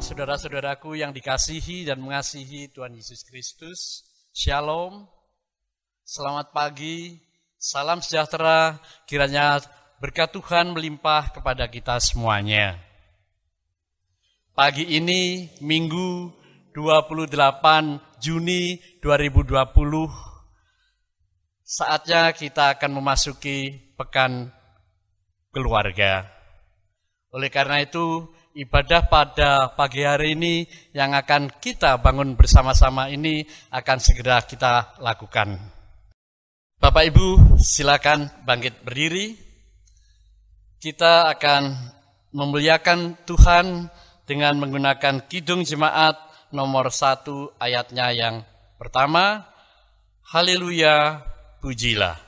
saudara-saudaraku yang dikasihi dan mengasihi Tuhan Yesus Kristus, Shalom, selamat pagi, salam sejahtera, kiranya berkat Tuhan melimpah kepada kita semuanya. Pagi ini, Minggu 28 Juni 2020, saatnya kita akan memasuki Pekan Keluarga. Oleh karena itu, ibadah pada pagi hari ini yang akan kita bangun bersama-sama ini akan segera kita lakukan. Bapak Ibu, silakan bangkit berdiri. Kita akan memuliakan Tuhan dengan menggunakan Kidung Jemaat nomor 1 ayatnya yang pertama. Haleluya, pujilah.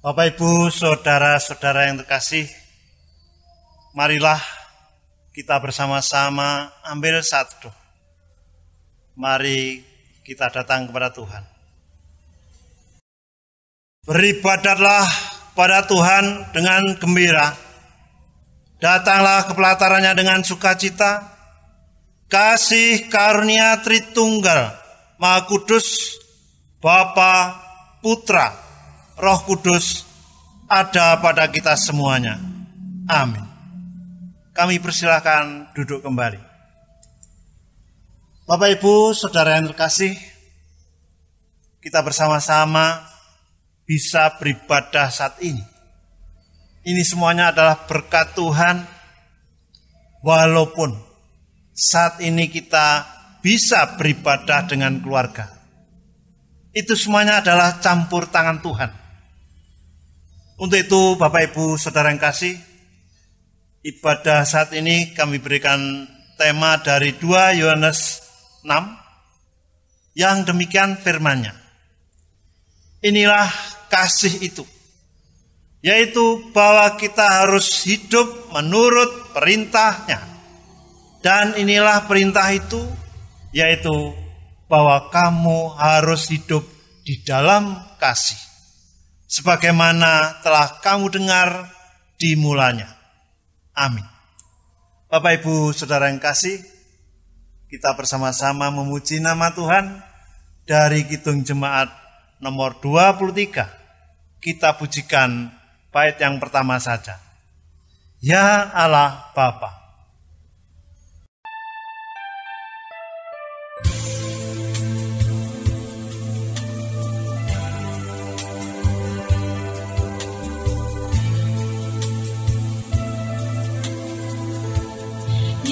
Bapak Ibu, saudara-saudara yang terkasih, marilah kita bersama-sama ambil satu. Mari kita datang kepada Tuhan. Beribadatlah pada Tuhan dengan gembira. Datanglah ke pelatarannya dengan sukacita. Kasih karunia Tritunggal, Maha Kudus, Bapa, Putra, Roh Kudus ada pada kita semuanya. Amin. Kami persilakan duduk kembali. Bapak Ibu, saudara yang terkasih, kita bersama-sama bisa beribadah saat ini. Ini semuanya adalah berkat Tuhan, walaupun saat ini kita bisa beribadah dengan keluarga. Itu semuanya adalah campur tangan Tuhan. Untuk itu Bapak Ibu saudara yang kasih, ibadah saat ini kami berikan tema dari 2 Yohanes 6 yang demikian firman-Nya. Inilah kasih itu, yaitu bahwa kita harus hidup menurut perintah-Nya. Dan inilah perintah itu, yaitu bahwa kamu harus hidup di dalam kasih, sebagaimana telah kamu dengar dimulanya. Amin. Bapak Ibu saudara yang kasih, kita bersama-sama memuji nama Tuhan dari Kidung Jemaat nomor 23. Kita pujikan bait yang pertama saja. Ya Allah Bapa.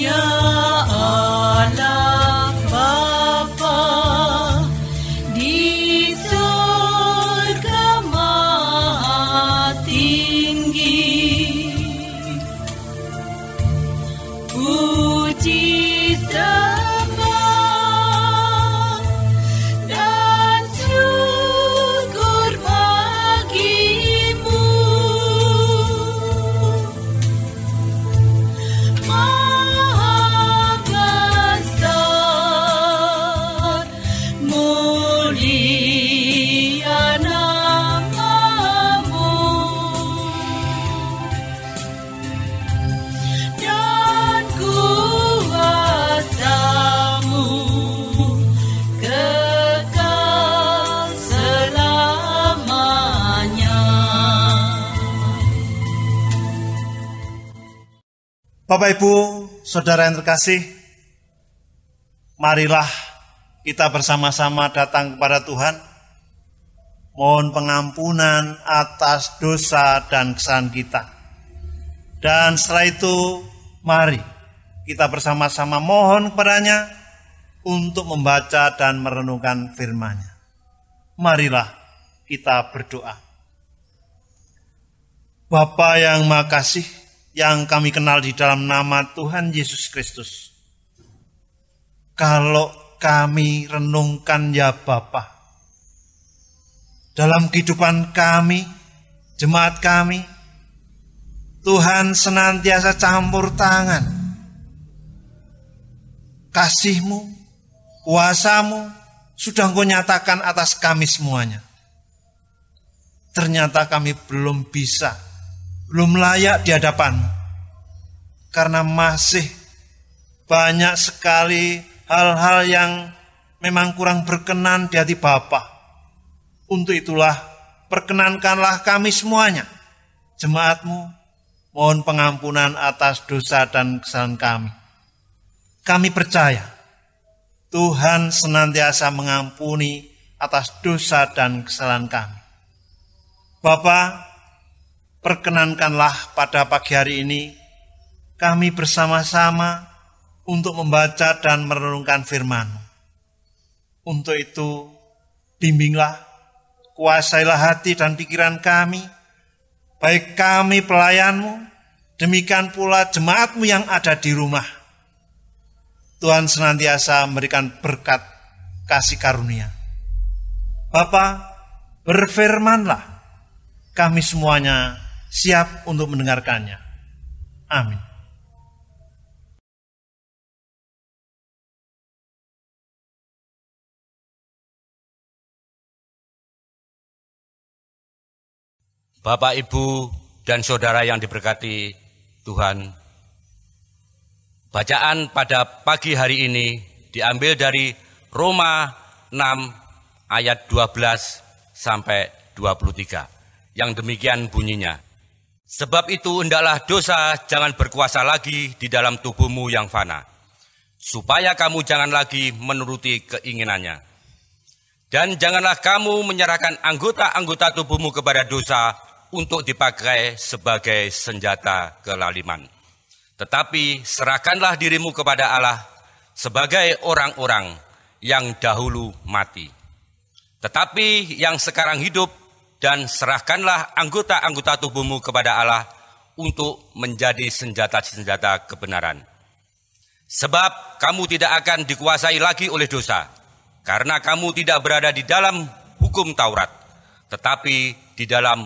Ya Allah Bapa di surga maha tinggi, puji Bapak Ibu, saudara yang terkasih, marilah kita bersama-sama datang kepada Tuhan, mohon pengampunan atas dosa dan kesalahan kita. Dan setelah itu, mari kita bersama-sama mohon kepadanya untuk membaca dan merenungkan firman-Nya. Marilah kita berdoa. Bapa yang Maha Kasih, yang kami kenal di dalam nama Tuhan Yesus Kristus, kalau kami renungkan ya Bapa, dalam kehidupan kami, jemaat kami, Tuhan senantiasa campur tangan. Kasih-Mu, kuasa-Mu sudah Engkau nyatakan atas kami semuanya. Ternyata kami belum bisa, belum layak di hadapan-Mu, karena masih banyak sekali hal-hal yang memang kurang berkenan di hati Bapa. Untuk itulah perkenankanlah kami semuanya, jemaat-Mu, mohon pengampunan atas dosa dan kesalahan kami. Kami percaya Tuhan senantiasa mengampuni atas dosa dan kesalahan kami. Bapa, perkenankanlah pada pagi hari ini kami bersama-sama untuk membaca dan merenungkan firman-Mu. Untuk itu, bimbinglah, kuasailah hati dan pikiran kami, baik kami pelayan-Mu, demikian pula jemaat-Mu yang ada di rumah. Tuhan senantiasa memberikan berkat kasih karunia. Bapa, berfirmanlah, kami semuanya siap untuk mendengarkannya. Amin. Bapak, Ibu, dan saudara yang diberkati Tuhan, bacaan pada pagi hari ini diambil dari Roma 6 ayat 12 sampai 23. Yang demikian bunyinya. Sebab itu hendaklah dosa jangan berkuasa lagi di dalam tubuhmu yang fana, supaya kamu jangan lagi menuruti keinginannya. Dan janganlah kamu menyerahkan anggota-anggota tubuhmu kepada dosa untuk dipakai sebagai senjata kelaliman. Tetapi serahkanlah dirimu kepada Allah sebagai orang-orang yang dahulu mati, tetapi yang sekarang hidup, dan serahkanlah anggota-anggota tubuhmu kepada Allah untuk menjadi senjata-senjata kebenaran. Sebab kamu tidak akan dikuasai lagi oleh dosa, karena kamu tidak berada di dalam hukum Taurat, tetapi di dalam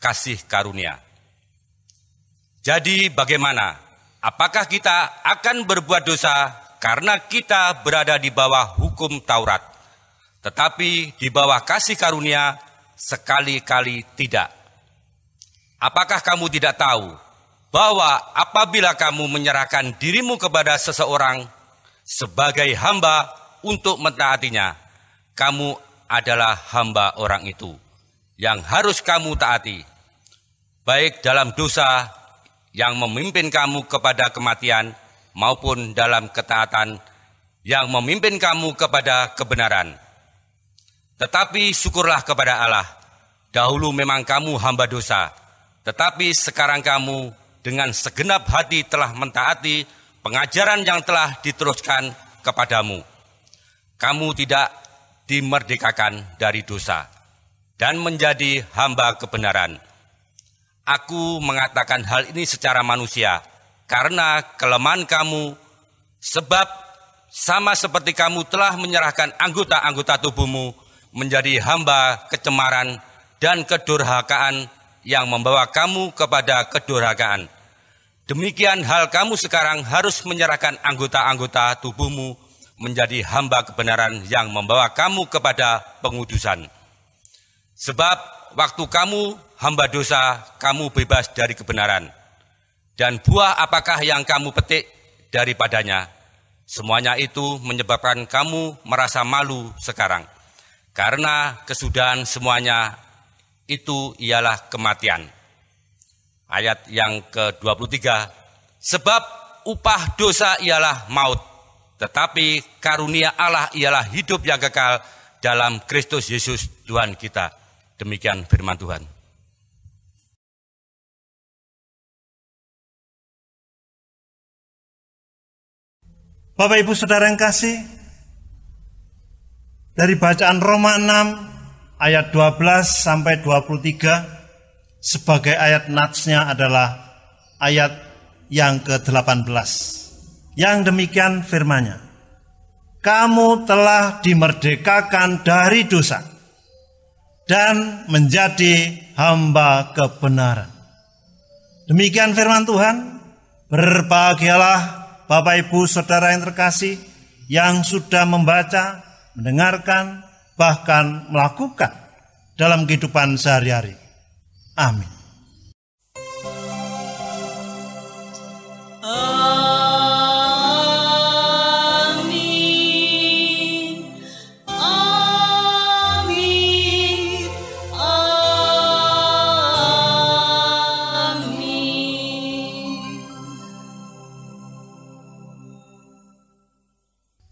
kasih karunia. Jadi bagaimana? Apakah kita akan berbuat dosa karena kita berada di bawah hukum Taurat, tetapi di bawah kasih karunia? Sekali-kali tidak. Apakah kamu tidak tahu bahwa apabila kamu menyerahkan dirimu kepada seseorang sebagai hamba untuk mentaatinya, kamu adalah hamba orang itu yang harus kamu taati, baik dalam dosa yang memimpin kamu kepada kematian maupun dalam ketaatan yang memimpin kamu kepada kebenaran. Tetapi syukurlah kepada Allah, dahulu memang kamu hamba dosa, tetapi sekarang kamu dengan segenap hati telah mentaati pengajaran yang telah diteruskan kepadamu. Kamu tidak dimerdekakan dari dosa dan menjadi hamba kebenaran. Aku mengatakan hal ini secara manusia, karena kelemahan kamu, sebab sama seperti kamu telah menyerahkan anggota-anggota tubuhmu menjadi hamba kecemaran dan kedurhakaan yang membawa kamu kepada kedurhakaan. Demikian hal kamu sekarang harus menyerahkan anggota-anggota tubuhmu menjadi hamba kebenaran yang membawa kamu kepada pengudusan. Sebab waktu kamu hamba dosa, kamu bebas dari kebenaran. Dan buah apakah yang kamu petik daripadanya? Semuanya itu menyebabkan kamu merasa malu sekarang. Karena kesudahan semuanya itu ialah kematian. Ayat yang ke-23, Sebab upah dosa ialah maut, tetapi karunia Allah ialah hidup yang kekal dalam Kristus Yesus Tuhan kita. Demikian firman Tuhan. Bapak Ibu Saudara yang kasih, dari bacaan Roma 6 ayat 12 sampai 23 sebagai ayat natsnya adalah ayat yang ke-18. Yang demikian firman-Nya, kamu telah dimerdekakan dari dosa dan menjadi hamba kebenaran. Demikian firman Tuhan. Berbahagialah Bapak Ibu Saudara yang terkasih yang sudah membaca, mendengarkan, bahkan melakukan dalam kehidupan sehari-hari. Amin. Amin. Amin. Amin.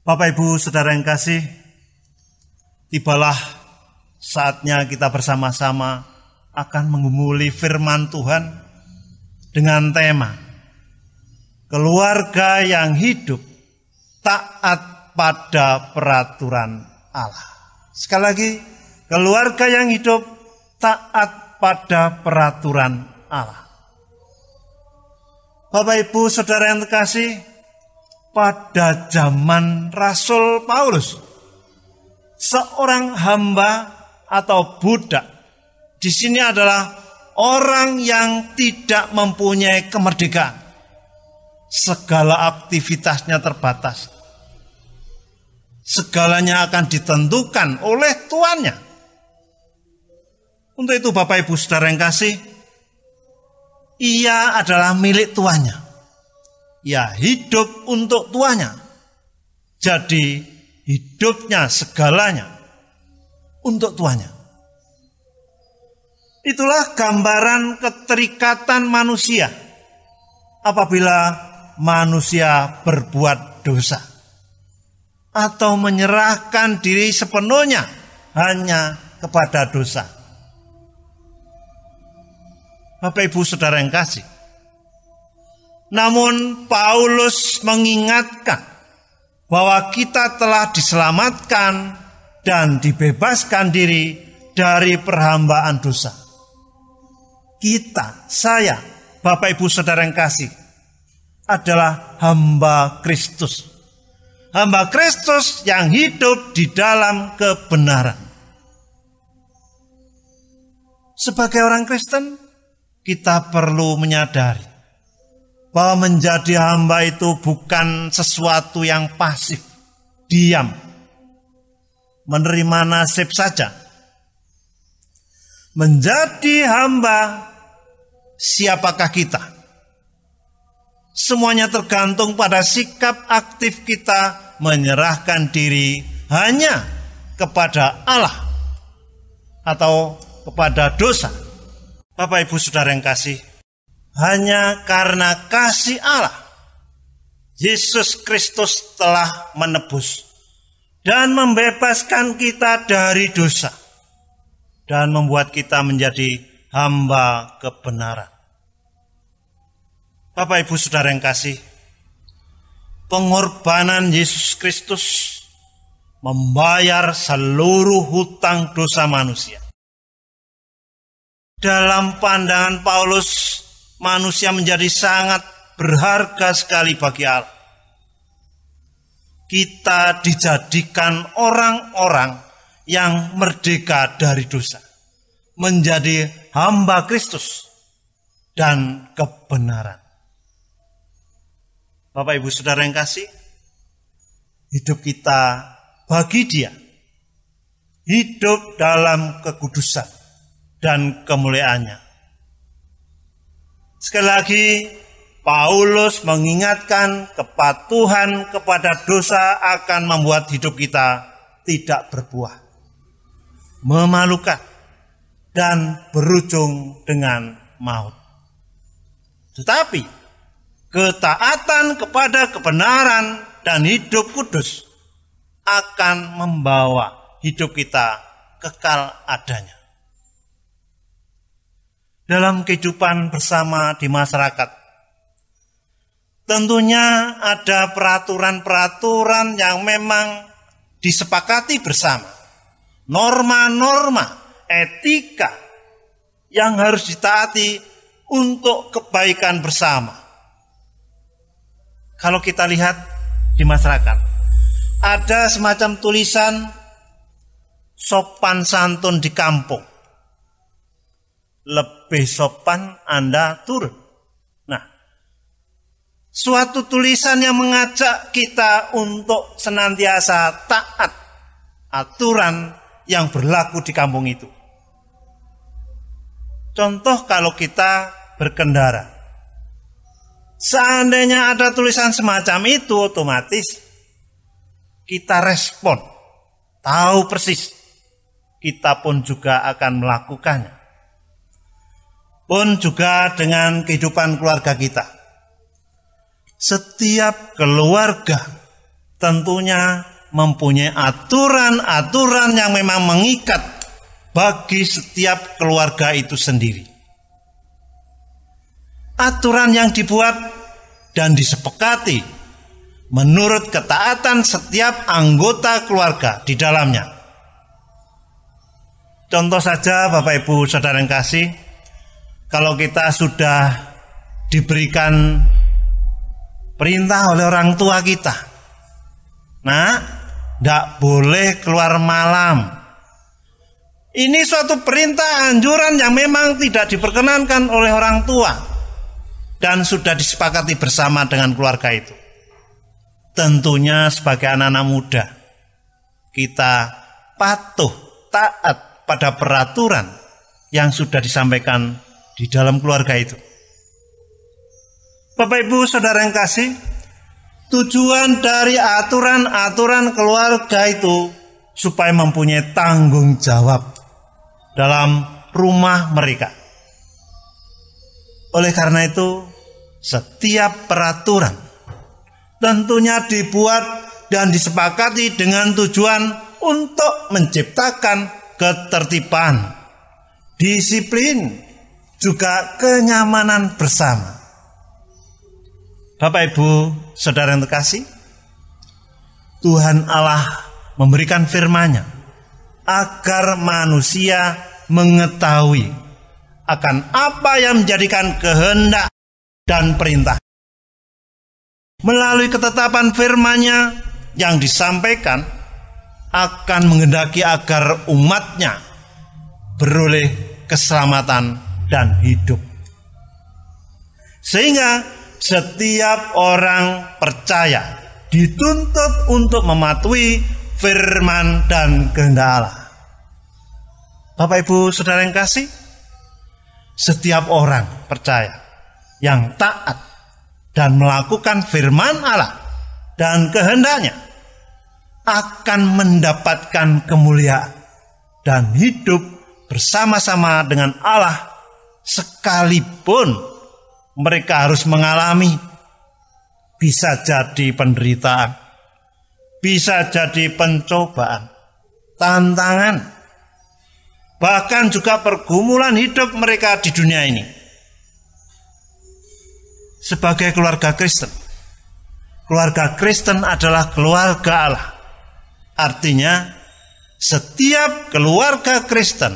Bapak Ibu Saudara yang kasih, tibalah saatnya kita bersama-sama akan menggumuli firman Tuhan dengan tema keluarga yang hidup taat pada peraturan Allah. Sekali lagi, keluarga yang hidup taat pada peraturan Allah. Bapak Ibu Saudara yang terkasih, pada zaman Rasul Paulus, seorang hamba atau budak di sini adalah orang yang tidak mempunyai kemerdekaan. Segala aktivitasnya terbatas. Segalanya akan ditentukan oleh tuannya. Untuk itu Bapak Ibu Saudara yang kasih, ia adalah milik tuannya. Ia hidup untuk tuannya. Jadi hidupnya segalanya untuk tuannya. Itulah gambaran keterikatan manusia apabila manusia berbuat dosa atau menyerahkan diri sepenuhnya hanya kepada dosa. Bapak Ibu Saudara yang kasih, namun Paulus mengingatkan bahwa kita telah diselamatkan dan dibebaskan diri dari perhambaan dosa. Kita, saya, Bapak Ibu Saudara yang kasih, adalah hamba Kristus. Hamba Kristus yang hidup di dalam kebenaran. Sebagai orang Kristen, kita perlu menyadari bahwa menjadi hamba itu bukan sesuatu yang pasif, diam, menerima nasib saja. Menjadi hamba, siapakah kita? Semuanya tergantung pada sikap aktif kita menyerahkan diri hanya kepada Allah atau kepada dosa. Bapak Ibu Saudara yang kasih, hanya karena kasih Allah, Yesus Kristus telah menebus dan membebaskan kita dari dosa dan membuat kita menjadi hamba kebenaran. Bapak Ibu Saudara yang kasih, pengorbanan Yesus Kristus membayar seluruh hutang dosa manusia. Dalam pandangan Paulus, manusia menjadi sangat berharga sekali bagi Allah. Kita dijadikan orang-orang yang merdeka dari dosa, menjadi hamba Kristus dan kebenaran. Bapak Ibu Saudara yang kasih, hidup kita bagi Dia, hidup dalam kekudusan dan kemuliaannya. Sekali lagi, Paulus mengingatkan kepatuhan kepada dosa akan membuat hidup kita tidak berbuah, memalukan, dan berujung dengan maut. Tetapi, ketaatan kepada kebenaran dan hidup kudus akan membawa hidup kita kekal adanya. Dalam kehidupan bersama di masyarakat, tentunya ada peraturan-peraturan yang memang disepakati bersama. Norma-norma, etika yang harus ditaati untuk kebaikan bersama. Kalau kita lihat di masyarakat, ada semacam tulisan sopan santun di kampung. Lebih sopan Anda turun. Nah, suatu tulisan yang mengajak kita untuk senantiasa taat aturan yang berlaku di kampung itu. Contoh kalau kita berkendara. Seandainya ada tulisan semacam itu, otomatis kita respon. Tahu persis. Kita pun juga akan melakukannya. Pun juga dengan kehidupan keluarga kita. Setiap keluarga tentunya mempunyai aturan-aturan yang memang mengikat bagi setiap keluarga itu sendiri. Aturan yang dibuat dan disepakati menurut ketaatan setiap anggota keluarga di dalamnya. Contoh saja Bapak Ibu Saudara yang kasih, kalau kita sudah diberikan perintah oleh orang tua kita, nah, tidak boleh keluar malam. Ini suatu perintah anjuran yang memang tidak diperkenankan oleh orang tua dan sudah disepakati bersama dengan keluarga itu. Tentunya sebagai anak-anak muda, kita patuh, taat pada peraturan yang sudah disampaikan di dalam keluarga itu. Bapak Ibu Saudara yang kasih, tujuan dari aturan-aturan keluarga itu supaya mempunyai tanggung jawab dalam rumah mereka. Oleh karena itu, setiap peraturan tentunya dibuat dan disepakati dengan tujuan untuk menciptakan ketertiban, disiplin, juga kenyamanan bersama. Bapak Ibu Saudara yang terkasih, Tuhan Allah memberikan firman-Nya agar manusia mengetahui akan apa yang menjadikan kehendak dan perintah. Melalui ketetapan firman-Nya yang disampaikan akan menghendaki agar umat-Nya beroleh keselamatan dan hidup. Sehingga setiap orang percaya dituntut untuk mematuhi firman dan kehendak Allah. Bapak Ibu Saudara yang kasih, setiap orang percaya yang taat dan melakukan firman Allah dan kehendaknya akan mendapatkan kemuliaan dan hidup bersama-sama dengan Allah, sekalipun mereka harus mengalami bisa jadi penderitaan, bisa jadi pencobaan, tantangan, bahkan juga pergumulan hidup mereka di dunia ini. Sebagai keluarga Kristen adalah keluarga Allah. Artinya setiap keluarga Kristen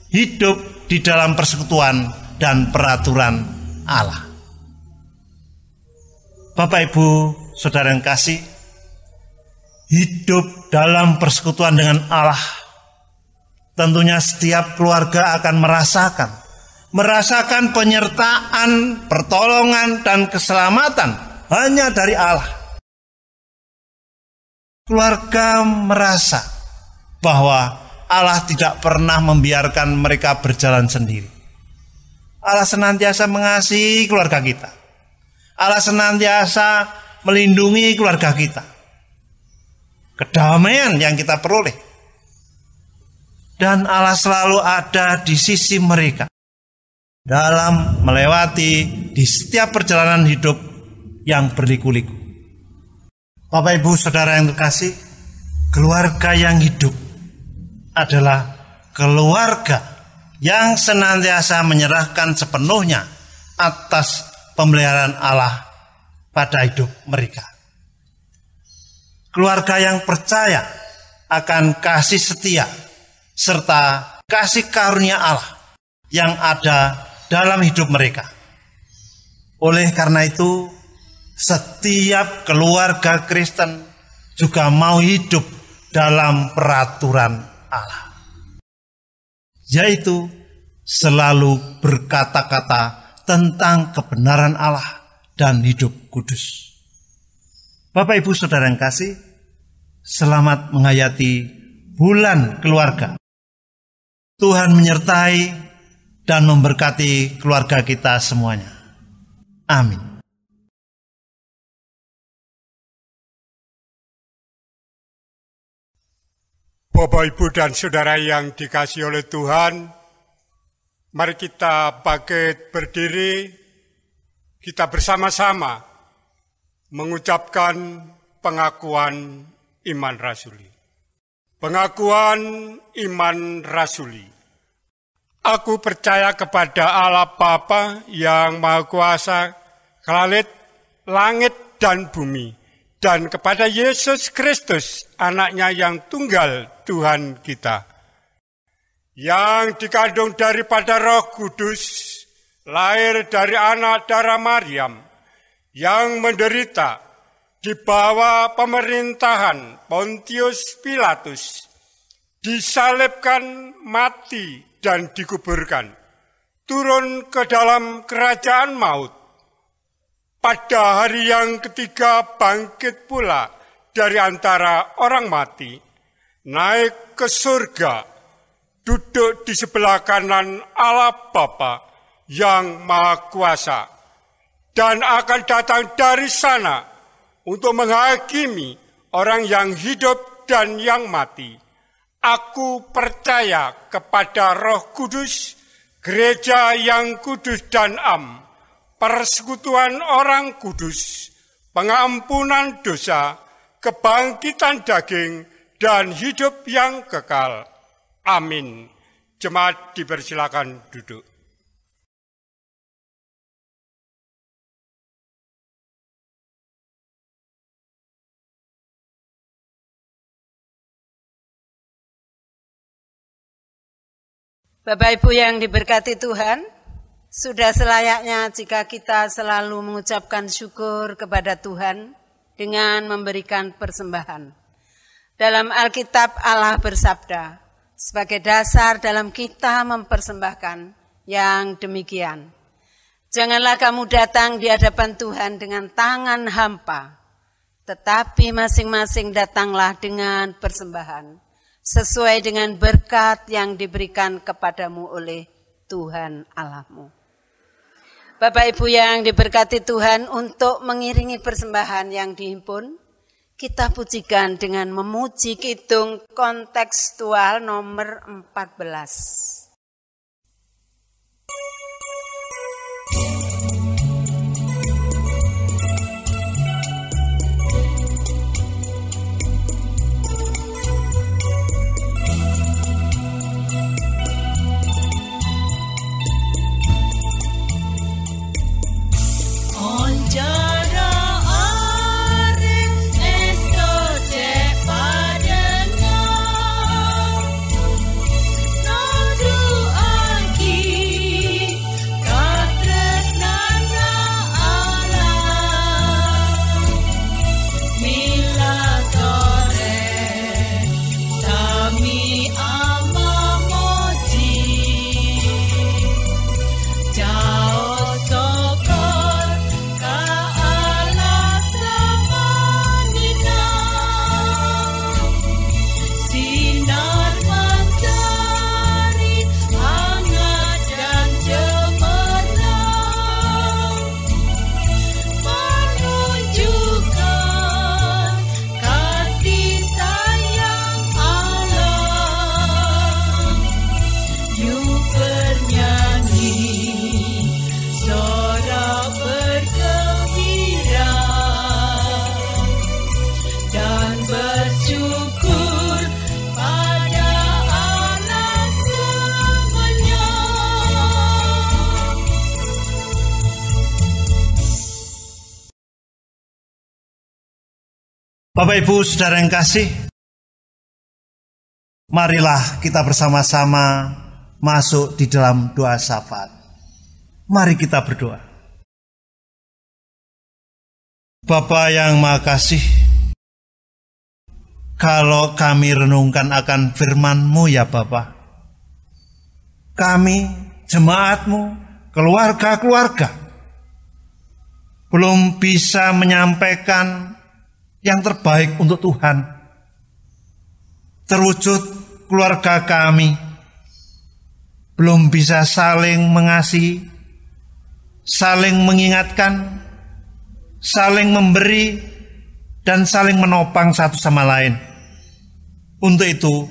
hidup di dalam persekutuan dan peraturan Allah. Bapak Ibu Saudara yang kasih, hidup dalam persekutuan dengan Allah, tentunya setiap keluarga akan merasakan penyertaan, pertolongan dan keselamatan hanya dari Allah. Keluarga merasa bahwa Allah tidak pernah membiarkan mereka berjalan sendiri. Allah senantiasa mengasihi keluarga kita. Allah senantiasa melindungi keluarga kita. Kedamaian yang kita peroleh. Dan Allah selalu ada di sisi mereka dalam melewati di setiap perjalanan hidup yang berliku-liku. Bapak Ibu Saudara yang terkasih, keluarga yang hidup adalah keluarga yang senantiasa menyerahkan sepenuhnya atas pemeliharaan Allah pada hidup mereka. Keluarga yang percaya akan kasih setia serta kasih karunia Allah yang ada dalam hidup mereka. Oleh karena itu, setiap keluarga Kristen juga mau hidup dalam peraturan Allah, yaitu selalu berkata-kata tentang kebenaran Allah dan hidup kudus. Bapak Ibu Saudara yang kasih, selamat menghayati bulan keluarga. Tuhan menyertai dan memberkati keluarga kita semuanya. Amin. Bapak, Ibu, dan Saudara yang dikasihi oleh Tuhan, mari kita bangkit berdiri, kita bersama-sama mengucapkan pengakuan iman rasuli. Pengakuan iman rasuli. Aku percaya kepada Allah Bapa yang Maha Kuasa, Khalid langit dan bumi, dan kepada Yesus Kristus, anaknya yang tunggal Tuhan kita, yang dikandung daripada Roh Kudus, lahir dari anak darah Maryam, yang menderita di bawah pemerintahan Pontius Pilatus, disalibkan, mati, dan dikuburkan, turun ke dalam kerajaan maut. Pada hari yang ketiga bangkit pula dari antara orang mati, naik ke surga, duduk di sebelah kanan Allah Bapa yang Maha Kuasa, dan akan datang dari sana untuk menghakimi orang yang hidup dan yang mati. Aku percaya kepada Roh Kudus, gereja yang kudus dan am, persekutuan orang kudus, pengampunan dosa, kebangkitan daging, dan hidup yang kekal. Amin. Jemaat dipersilakan duduk. Bapak Ibu yang diberkati Tuhan, sudah selayaknya jika kita selalu mengucapkan syukur kepada Tuhan dengan memberikan persembahan. Dalam Alkitab Allah bersabda, sebagai dasar dalam kita mempersembahkan yang demikian. Janganlah kamu datang di hadapan Tuhan dengan tangan hampa, tetapi masing-masing datanglah dengan persembahan, sesuai dengan berkat yang diberikan kepadamu oleh Tuhan Allahmu. Bapak Ibu yang diberkati Tuhan, untuk mengiringi persembahan yang dihimpun, kita pujikan dengan memuji kidung kontekstual nomor 14. Aduh Bapak Ibu Saudara yang kasih, marilah kita bersama-sama masuk di dalam doa syafaat. Mari kita berdoa. Bapa yang Maha Kasih, kalau kami renungkan akan firman-Mu ya Bapa, kami, jemaat-Mu, keluarga-keluarga, belum bisa menyampaikan yang terbaik untuk Tuhan. Terwujud keluarga kami belum bisa saling mengasihi, saling mengingatkan, saling memberi, dan saling menopang satu sama lain. Untuk itu,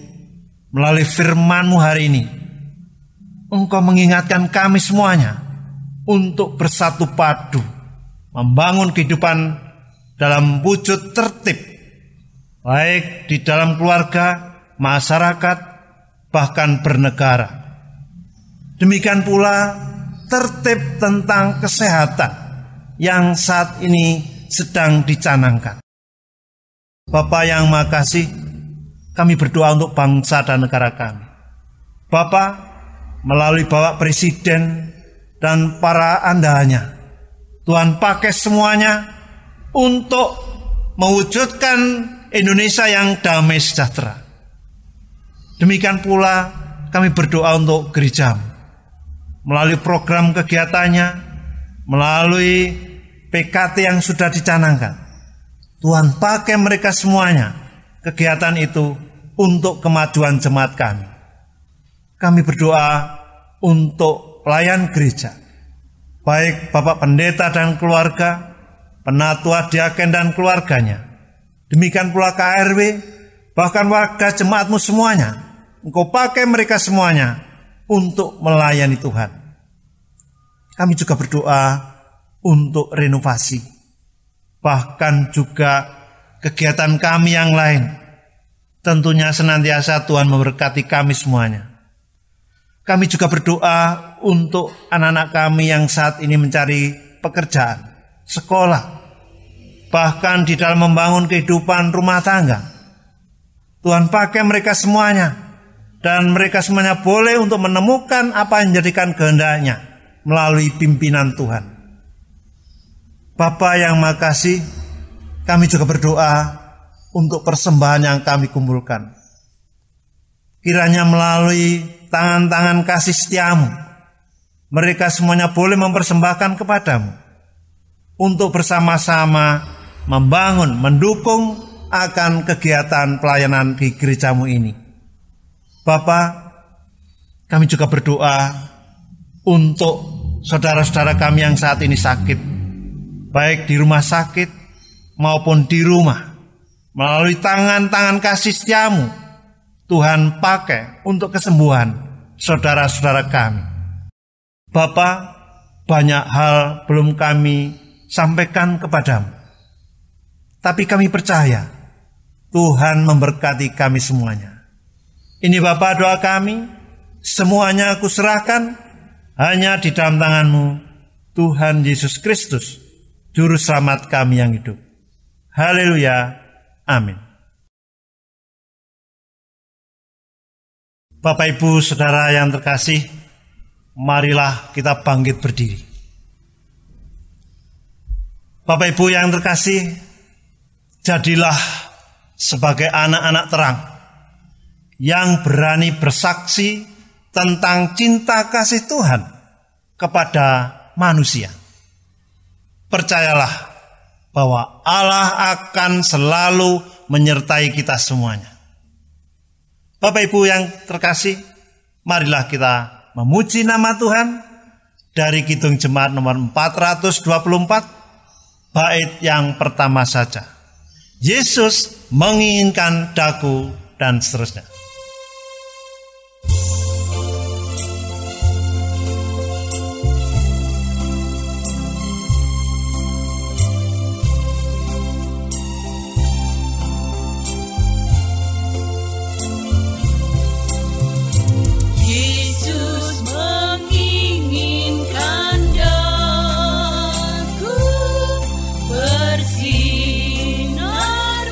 melalui firman-Mu hari ini, Engkau mengingatkan kami semuanya untuk bersatu padu, membangun kehidupan dalam wujud tertib, baik di dalam keluarga, masyarakat, bahkan bernegara. Demikian pula tertib tentang kesehatan yang saat ini sedang dicanangkan. Bapa yang Maha Kasih, kami berdoa untuk bangsa dan negara kami. Bapa, melalui Bapak Presiden dan para andanya, Tuhan pakai semuanya untuk mewujudkan Indonesia yang damai sejahtera. Demikian pula kami berdoa untuk gereja-Mu, melalui program kegiatannya, melalui PKT yang sudah dicanangkan. Tuhan pakai mereka semuanya, kegiatan itu untuk kemajuan jemaat kami. Kami berdoa untuk pelayan gereja, baik Bapak Pendeta dan keluarga, penatua diaken dan keluarganya, demikian pula KRW, bahkan warga jemaat-Mu semuanya. Engkau pakai mereka semuanya untuk melayani Tuhan. Kami juga berdoa untuk renovasi, bahkan juga kegiatan kami yang lain. Tentunya senantiasa Tuhan memberkati kami semuanya. Kami juga berdoa untuk anak-anak kami yang saat ini mencari pekerjaan, sekolah, bahkan di dalam membangun kehidupan rumah tangga. Tuhan pakai mereka semuanya, dan mereka semuanya boleh untuk menemukan apa yang menjadikan kehendaknya melalui pimpinan Tuhan. Bapa yang Maha Kasih, kami juga berdoa untuk persembahan yang kami kumpulkan. Kiranya melalui tangan-tangan kasih setia-Mu, mereka semuanya boleh mempersembahkan kepada-Mu untuk bersama-sama membangun, mendukung akan kegiatan pelayanan di gereja-Mu ini. Bapa, kami juga berdoa untuk saudara-saudara kami yang saat ini sakit, baik di rumah sakit maupun di rumah. Melalui tangan-tangan kasih setia-Mu, Tuhan pakai untuk kesembuhan saudara-saudara kami. Bapa, banyak hal belum kami sampaikan kepadamu, tapi kami percaya Tuhan memberkati kami semuanya. Ini Bapa doa kami, semuanya aku serahkan hanya di dalam tangan-Mu, Tuhan Yesus Kristus, Juru Selamat kami yang hidup. Haleluya, amin. Bapak Ibu Saudara yang terkasih, marilah kita bangkit berdiri. Bapak Ibu yang terkasih, jadilah sebagai anak-anak terang yang berani bersaksi tentang cinta kasih Tuhan kepada manusia. Percayalah bahwa Allah akan selalu menyertai kita semuanya. Bapak Ibu yang terkasih, marilah kita memuji nama Tuhan dari Kidung Jemaat nomor 424, bait yang pertama saja. Yesus menginginkan daku, dan seterusnya. Bersinar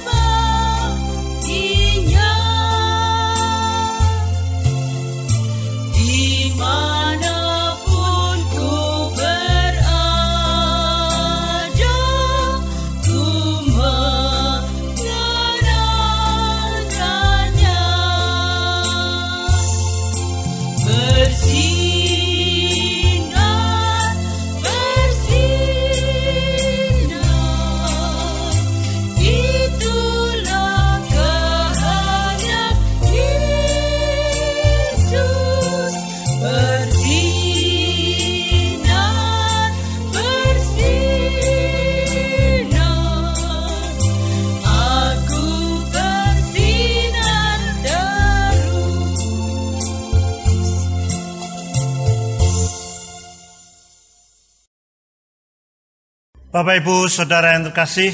Bapak Ibu Saudara yang terkasih,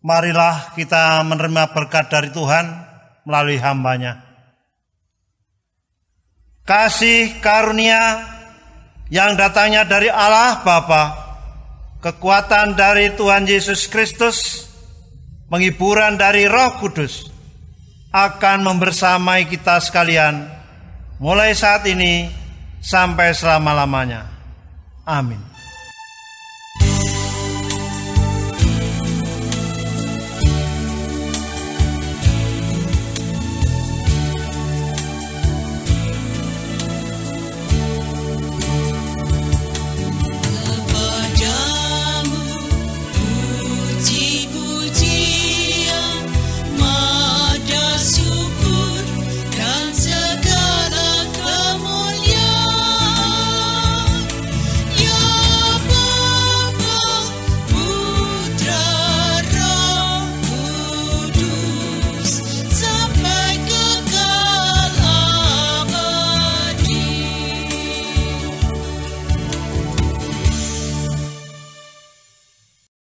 marilah kita menerima berkat dari Tuhan melalui hamba-Nya. Kasih karunia yang datangnya dari Allah Bapa, kekuatan dari Tuhan Yesus Kristus, penghiburan dari Roh Kudus akan membersamai kita sekalian mulai saat ini sampai selama-lamanya. Amin.